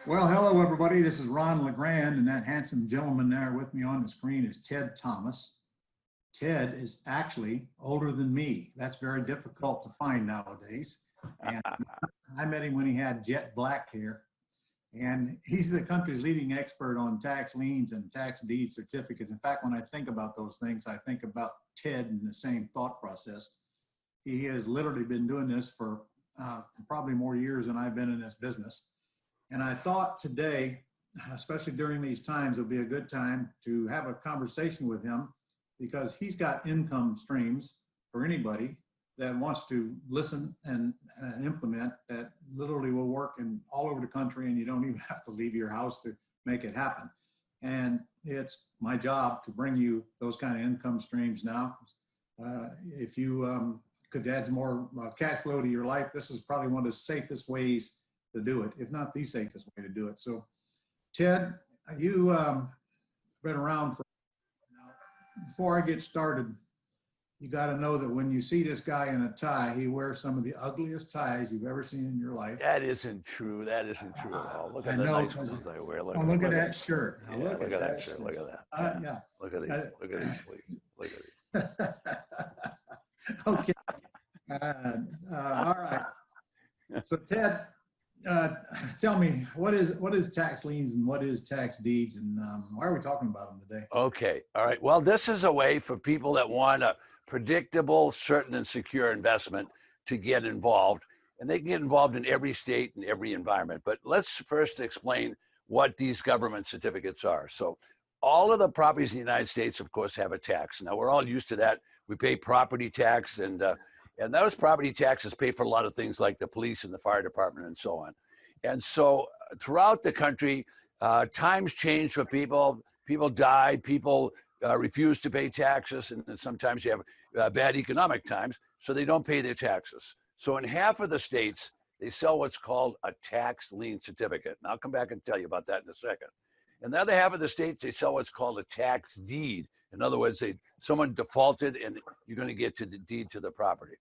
Well, hello, everybody. This is Ron LeGrand, and that handsome gentleman there with me on the screen is Ted Thomas. Ted is actually older than me. That's very difficult to find nowadays. And I met him when he had jet black hair. And he's the country's leading expert on tax liens and tax deed certificates. In fact, when I think about those things, I think about Ted in the same thought process. He has literally been doing this for probably more years than I've been in this business. And I thought today, especially during these times, would be a good time to have a conversation with him because he's got income streams for anybody that wants to listen and implement that literally will work in all over the country, and you don't even have to leave your house to make it happen. And it's my job to bring you those kind of income streams now. If you could add more cash flow to your life, this is probably one of the safest ways to do it, if not the safest way to do it. So, Ted, you been around for. Before I get started, you got to know that when you see this guy in a tie, he wears some of the ugliest ties you've ever seen in your life. That isn't true. That isn't true at all. Look at the nice ones I wear. Look at that shirt. Yeah, look at that shirt. Look at that. Yeah. Look at these. Look at these sleeves. Look at these. Okay. All right. So, Ted, tell me, what is tax liens and what is tax deeds, and why are we talking about them today? Okay. All right. Well, this is a way for people that want a predictable, certain, and secure investment to get involved. And they can get involved in every state and every environment. But let's first explain what these government certificates are. So all of the properties in the United States, of course, have a tax. Now, we're all used to that. We pay property tax, and those property taxes pay for a lot of things like the police and the fire department and so on. And so throughout the country, times change for people. People die, people refuse to pay taxes, and sometimes you have bad economic times, so they don't pay their taxes. So in half of the states, they sell what's called a tax lien certificate. And I'll come back and tell you about that in a second. In the other half of the states, they sell what's called a tax deed. In other words, someone defaulted and you're going to get to the deed to the property.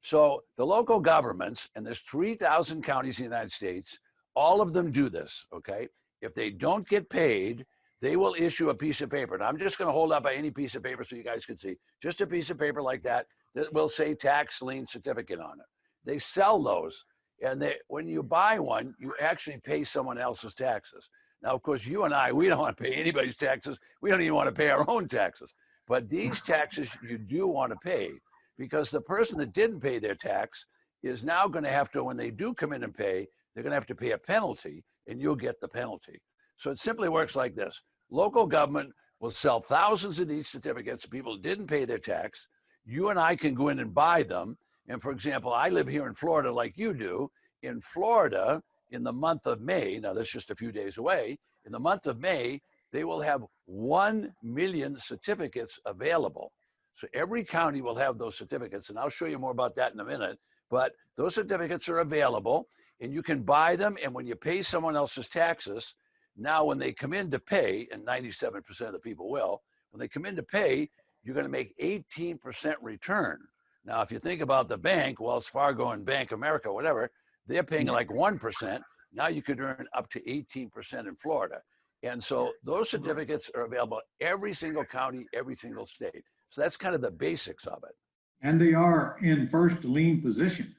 So the local governments, and there's 3,000 counties in the United States, all of them do this, okay? If they don't get paid, they will issue a piece of paper. And I'm just going to hold up any piece of paper so you guys can see. Just a piece of paper like that will say tax lien certificate on it. They sell those, and when you buy one, you actually pay someone else's taxes. Now, of course, you and I, we don't want to pay anybody's taxes. We don't even want to pay our own taxes. But these taxes you do want to pay, because the person that didn't pay their tax is now going to have to, when they do come in and pay, they're going to have to pay a penalty, and you'll get the penalty. So it simply works like this. Local government will sell thousands of these certificates to people who didn't pay their tax. You and I can go in and buy them. And for example, I live here in Florida like you do. In Florida, in the month of May, now that's just a few days away, in the month of May, they will have 1 million certificates available. So every county will have those certificates, and I'll show you more about that in a minute. But those certificates are available, and you can buy them, and when you pay someone else's taxes, now when they come in to pay, and 97% of the people will, when they come in to pay, you're going to make 18% return. Now, if you think about the bank, Wells Fargo and Bank of America, whatever, they're paying like 1%. Now you could earn up to 18% in Florida. And so those certificates are available every single county, every single state. So that's kind of the basics of it. And they are in first lien position.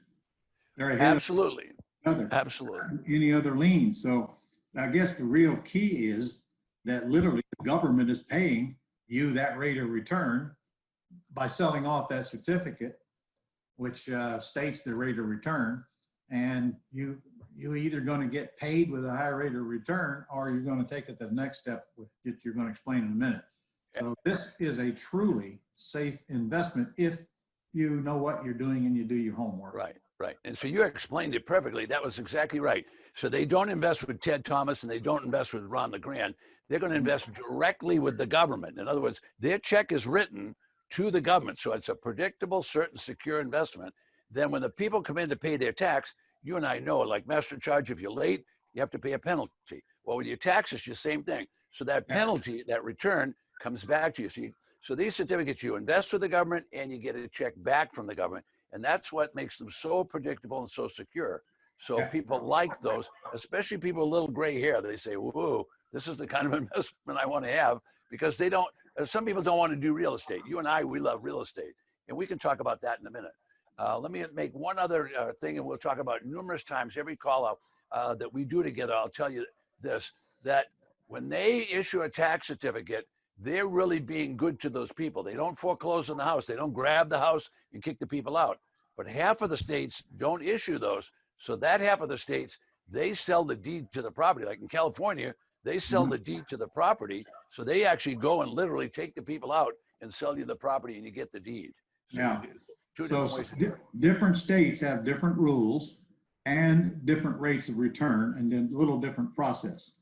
They're ahead Absolutely. of Absolutely. any other lien. So I guess the real key is that literally the government is paying you that rate of return by selling off that certificate, which states the rate of return, and you're either going to get paid with a higher rate of return, or you're going to take it the next step, which you're going to explain in a minute. So this is a truly safe investment if you know what you're doing and you do your homework. Right, right. And so you explained it perfectly. That was exactly right. So they don't invest with Ted Thomas and they don't invest with Ron LeGrand. They're going to invest directly with the government. In other words, their check is written to the government. So it's a predictable, certain, secure investment. Then when the people come in to pay their tax, you and I know, like master charge, if you're late, you have to pay a penalty. Well, with your taxes, the same thing. So that penalty, that return, comes back to you. So these certificates, you invest with the government and you get a check back from the government. And that's what makes them so predictable and so secure. So people like those, especially people with little gray hair. They say, whoa, this is the kind of investment I want to have, because they don't, some people don't want to do real estate. You and I, we love real estate. And we can talk about that in a minute. Let me make one other thing, and we'll talk about numerous times, every call out that we do together. I'll tell you this, that when they issue a tax certificate, they're really being good to those people. They don't foreclose on the house. They don't grab the house and kick the people out. But half of the states don't issue those. So that half of the states, they sell the deed to the property. Like in California, they sell the deed to the property. So they actually go and literally take the people out and sell you the property, and you get the deed. So Yeah. two So different ways. different states have different rules and different rates of return, and then a little different process.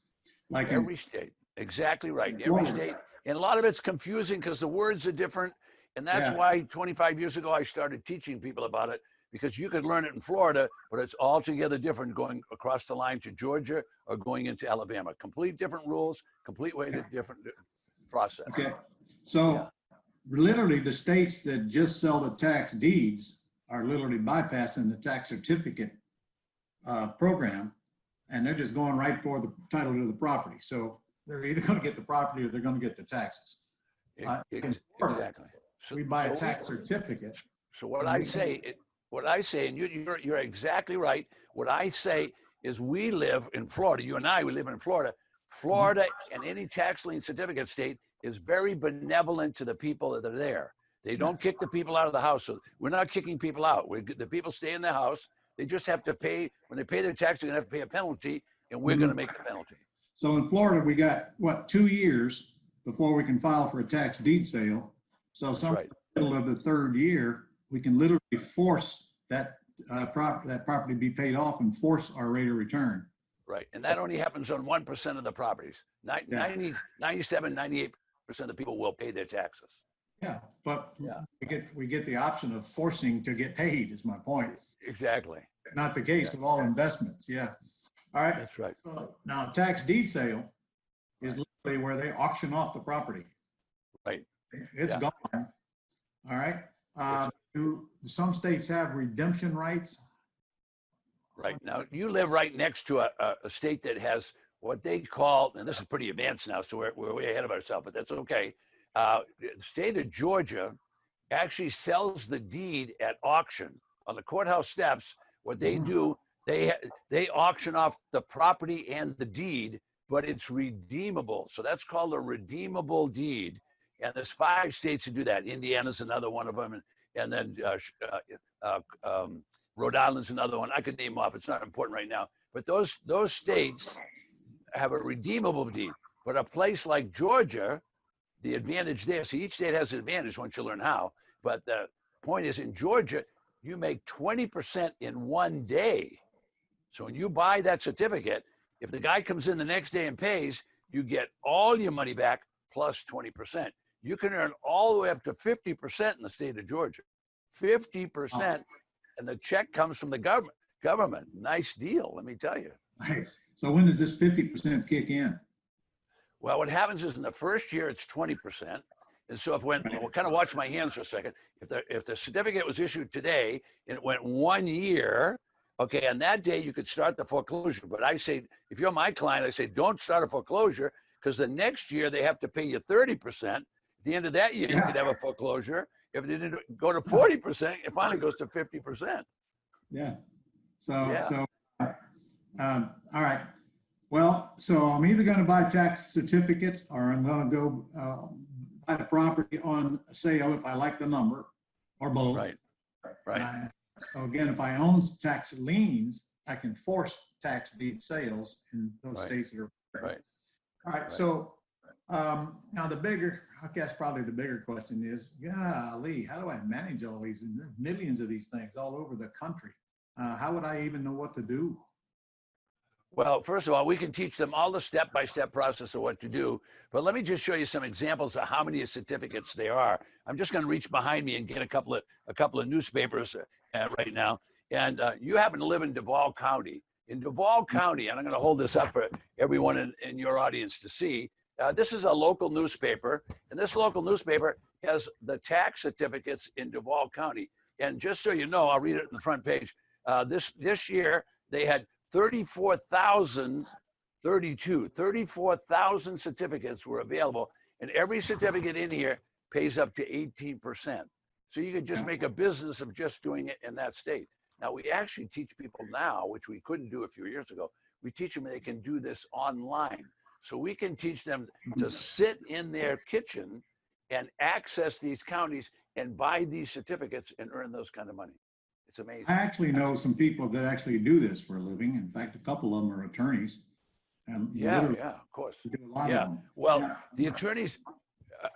Like Every state, exactly right. Every state. And a lot of it's confusing because the words are different. And that's why 25 years ago, I started teaching people about it, because you could learn it in Florida, but it's altogether different going across the line to Georgia or going into Alabama. Complete different rules, complete way to different process. Okay. So literally the states that just sell the tax deeds are literally bypassing the tax certificate program, and they're just going right for the title to the property. So they're either going to get the property or they're going to get the taxes. Exactly. So, we buy a tax certificate. So what I say, and you're exactly right. What I say is, we live in Florida. You and I, we live in Florida. Florida and any tax lien certificate state is very benevolent to the people that are there. They don't kick the people out of the house. So we're not kicking people out. The people stay in their house. They just have to pay, when they pay their tax, they're gonna have to pay a penalty, and we're gonna make the penalty. So in Florida, we got, what, 2 years before we can file for a tax deed sale. So somewhere in the middle of the third year, we can literally force that property be paid off and force our rate of return. Right, and that only happens on 1% of the properties. 97, 98% of the people will pay their taxes. Yeah, but we get the option of forcing to get paid, is my point. Exactly. Not the case with all investments. Yeah. All right. That's right. So now tax deed sale is literally where they auction off the property. Right. It's gone. All right. Do some states have redemption rights? Right. Now, you live right next to a state that has what they call, and this is pretty advanced now, so we're way ahead of ourselves, but that's okay. The state of Georgia actually sells the deed at auction on the courthouse steps. What they do, they auction off the property and the deed, but it's redeemable. So that's called a redeemable deed. And there's 5 states that do that. Indiana's another one of them, and then Rhode Island's another one. I could name off. It's not important right now. But those states have a redeemable deed. But a place like Georgia, the advantage there, see, each state has an advantage once you learn how. But the point is, in Georgia, you make 20% in one day. So when you buy that certificate, if the guy comes in the next day and pays, you get all your money back plus 20%. You can earn all the way up to 50% in the state of Georgia. 50%, and the check comes from the government. Nice deal, let me tell you. Nice. So when does this 50% kick in? Well, what happens is in the first year, it's 20%. And so we'll kind of watch my hands for a second. If the certificate was issued today and it went 1 year, okay, on that day you could start the foreclosure. But I say, if you're my client, I say, don't start a foreclosure, because the next year they have to pay you 30%. At the end of that year, you could have a foreclosure. If they didn't go to 40%, it finally goes to 50%. Yeah. So, all right. Well, so I'm either going to buy tax certificates, or I'm going to go buy the property on sale if I like the number, or both. Right. Right. So again, if I own tax liens, I can force tax deed sales in those states that are right. All right. So now I guess probably the bigger question is, golly, how do I manage all these? And there's millions of these things all over the country. How would I even know what to do? Well, first of all, we can teach them all the step-by-step process of what to do. But let me just show you some examples of how many certificates there are. I'm just going to reach behind me and get a couple of newspapers right now. And you happen to live in Duval County. In Duval County, and I'm going to hold this up for everyone in your audience to see. This is a local newspaper, and this local newspaper has the tax certificates in Duval County. And just so you know, I'll read it in the front page. This year, they had 34,000 certificates were available, and every certificate in here pays up to 18%. So you could just make a business of just doing it in that state. Now, we actually teach people now, which we couldn't do a few years ago, we teach them they can do this online. So we can teach them to sit in their kitchen and access these counties and buy these certificates and earn those kind of money. It's amazing. I actually know some people that actually do this for a living. In fact, a couple of them are attorneys. And Yeah, of course. we do a lot of Yeah, them. well, the attorneys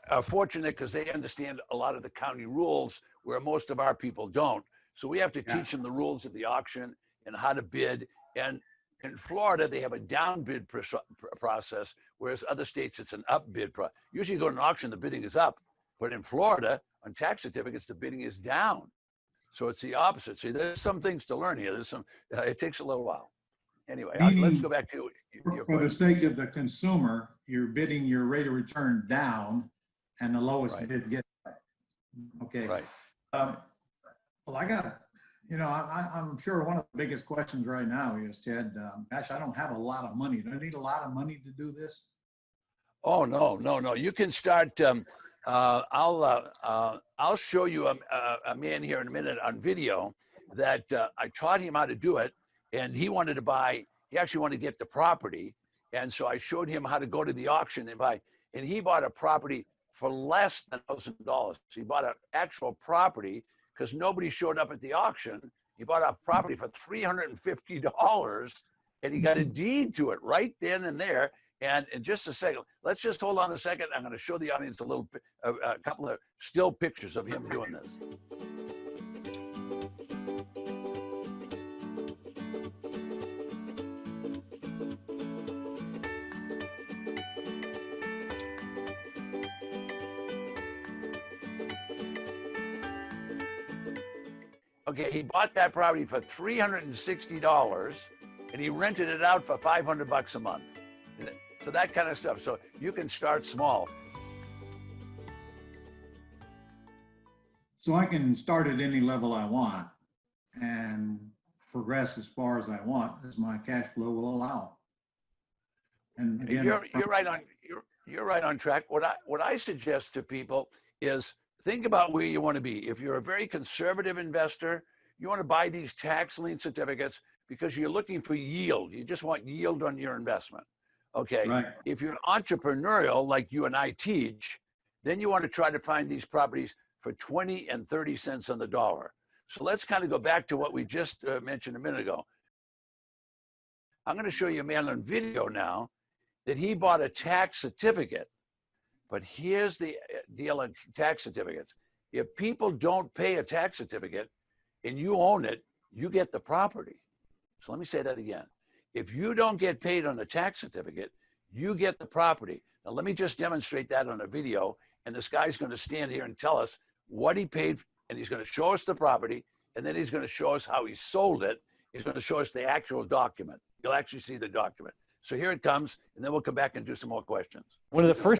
are fortunate because they understand a lot of the county rules where most of our people don't. So we have to teach them the rules of the auction and how to bid. And in Florida, they have a down bid process, whereas other states, it's an up bid process. Usually you go to an auction, the bidding is up. But in Florida, on tax certificates, the bidding is down. So it's the opposite. See, there's some things to learn here. There's some, it takes a little while. Anyway, let's go back to your For the sake of the consumer, you're bidding your rate of return down and the lowest bid gets it. Okay. Right. Well, I got, I'm sure one of the biggest questions right now is, Ted, gosh, I don't have a lot of money. Do I need a lot of money to do this? Oh, no. You can start, I'll show you a man here in a minute on video that I taught him how to do it, and he wanted to buy, he actually wanted to get the property. And so I showed him how to go to the auction and buy, and he bought a property for less than $1,000. He bought an actual property because nobody showed up at the auction. He bought a property for $350 and he got a deed to it right then and there. And in just a second, let's just hold on a second. I'm going to show the audience a couple of still pictures of him doing this. Okay, he bought that property for $360 and he rented it out for $500 a month. So that kind of stuff. So you can start small. So I can start at any level I want and progress as far as I want as my cash flow will allow. And again, you're right on track. What I suggest to people is think about where you want to be. If you're a very conservative investor, you want to buy these tax lien certificates because you're looking for yield. You just want yield on your investment. Okay. Right. If you're entrepreneurial, like you and I teach, then you want to try to find these properties for 20 and 30 cents on the dollar. So let's kind of go back to what we just mentioned a minute ago. I'm going to show you a man on video now that he bought a tax certificate. But here's the deal on tax certificates. If people don't pay a tax certificate and you own it, you get the property. So let me say that again. If you don't get paid on a tax certificate, you get the property. Now let me just demonstrate that on a video, and this guy's going to stand here and tell us what he paid, and he's going to show us the property, and then he's going to show us how he sold it. He's going to show us the actual document. You'll actually see the document. So here it comes, and then we'll come back and do some more questions. One of the first